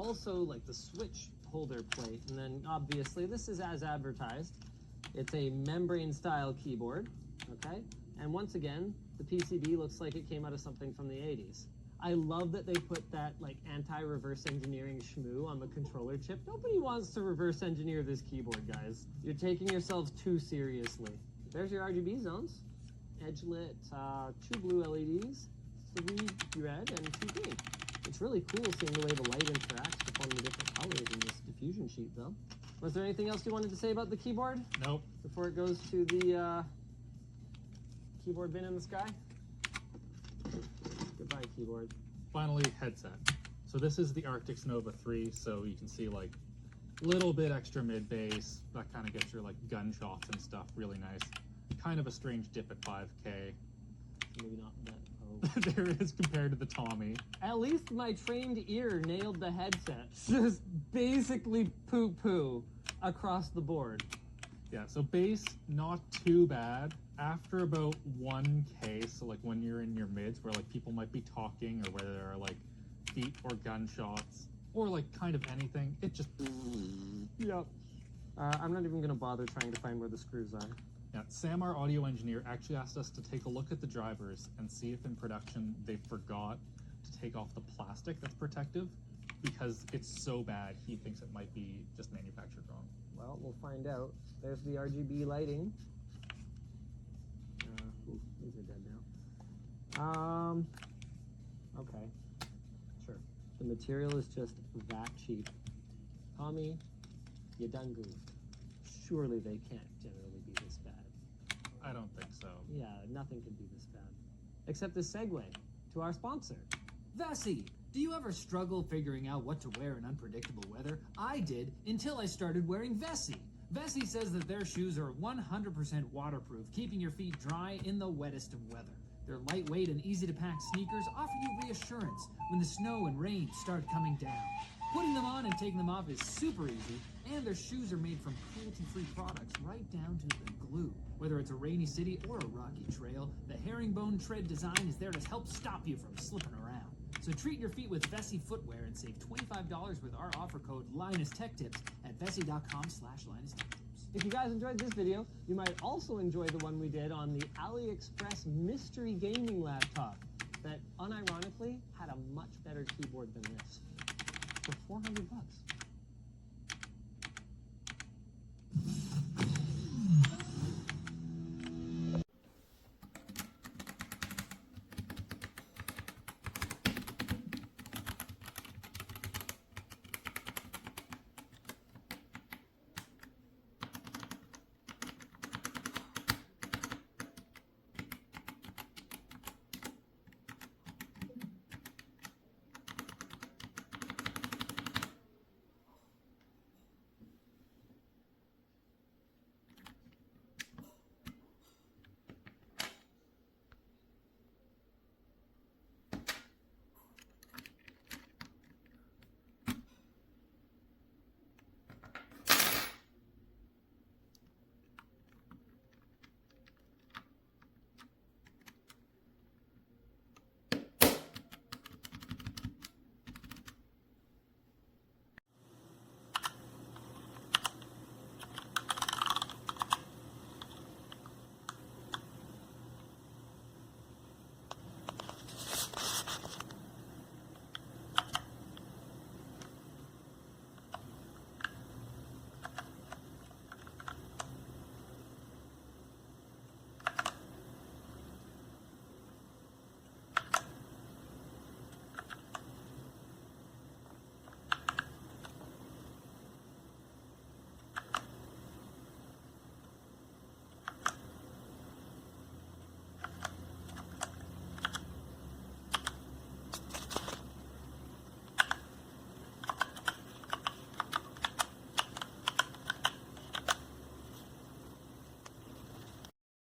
also like the switch holder plate, and then obviously this is as advertised. It's a membrane style keyboard, okay? And once again, the PCB looks like it came out of something from the 80s. I love that they put that like anti-reverse engineering schmoo on the controller chip. Nobody wants to reverse engineer this keyboard, guys. You're taking yourselves too seriously. There's your RGB zones. Edge lit, 2 blue LEDs, 3 red, and 2 green. It's really cool seeing the way the light interacts to form the different colors in this diffusion sheet, though. Was there anything else you wanted to say about the keyboard? Nope. Before it goes to the keyboard bin in the sky? Goodbye, keyboard. Finally, headset. So this is the Arctis Nova 3, so you can see like a little bit extra mid bass. That kind of gets your like gunshots and stuff really nice. Kind of a strange dip at 5K. Maybe not that. There is compared to the Tommy. At least my trained ear nailed the headset. Just basically poo-poo across the board. Yeah, so bass, not too bad. After about 1K, so like when you're in your mids where like people might be talking or where there are like feet or gunshots or like kind of anything, it just... Yep. I'm not even gonna bother trying to find where the screws are. Yeah, Sam, our audio engineer, actually asked us to take a look at the drivers and see if in production they forgot to take off the plastic that's protective, because it's so bad he thinks it might be just manufactured wrong. Well, we'll find out. There's the RGB lighting. These are dead now. Okay, sure. The material is just that cheap. Tommy, you done goofed. Surely they can't generally be this bad. I don't think so. Yeah, nothing can be this bad. Except this segue to our sponsor. Vessi, do you ever struggle figuring out what to wear in unpredictable weather? I did, until I started wearing Vessi. Vessi says that their shoes are 100% waterproof, keeping your feet dry in the wettest of weather. Their lightweight and easy-to-pack sneakers offer you reassurance when the snow and rain start coming down. Putting them on and taking them off is super easy, and their shoes are made from cruelty-free products right down to the glue. Whether it's a rainy city or a rocky trail, the herringbone tread design is there to help stop you from slipping around. So treat your feet with Vessi footwear and save $25 with our offer code LinusTechTips at vessi.com/LinusTechTips. If you guys enjoyed this video, you might also enjoy the one we did on the AliExpress mystery gaming laptop that unironically had a much better keyboard than this for 400 bucks.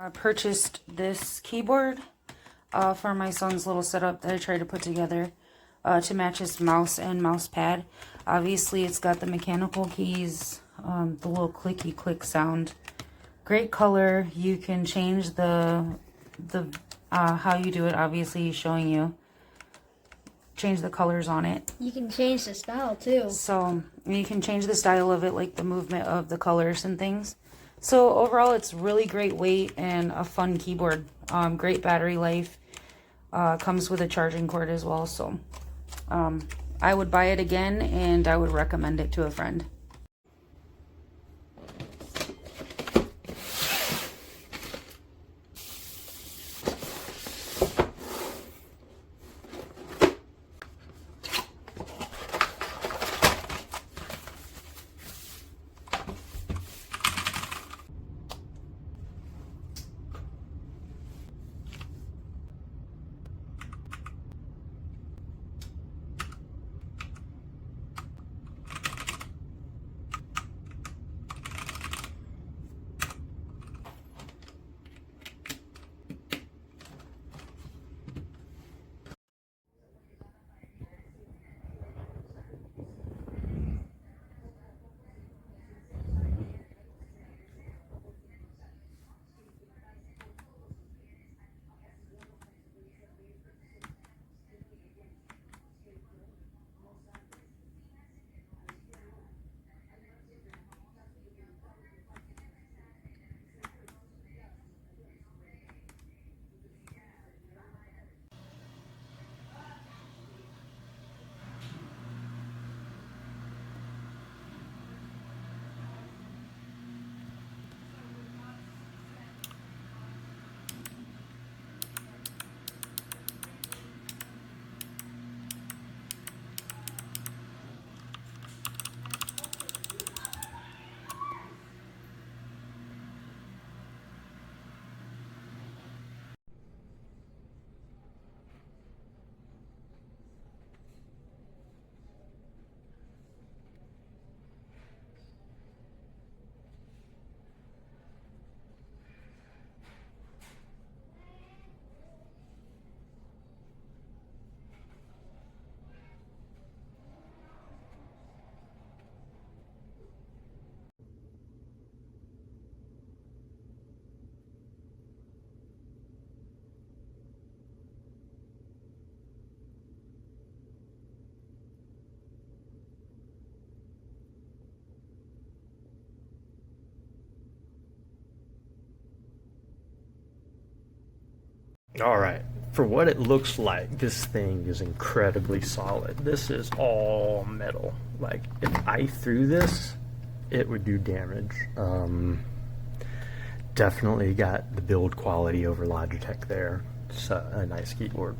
I purchased this keyboard for my son's little setup that I tried to put together to match his mouse and mouse pad. Obviously, it's got the mechanical keys, the little clicky click sound. Great color. You can change the how you do it. Obviously, he's showing you. change the colors on it. You can change the style too. So you can change the style of it, like the movement of the colors and things. So overall, it's really great weight and a fun keyboard. Great battery life. Comes with a charging cord as well. So I would buy it again, and I would recommend it to a friend. Alright, for what it looks like, this thing is incredibly solid. This is all metal. Like, if I threw this, it would do damage. Definitely got the build quality over Logitech there. It's a nice keyboard.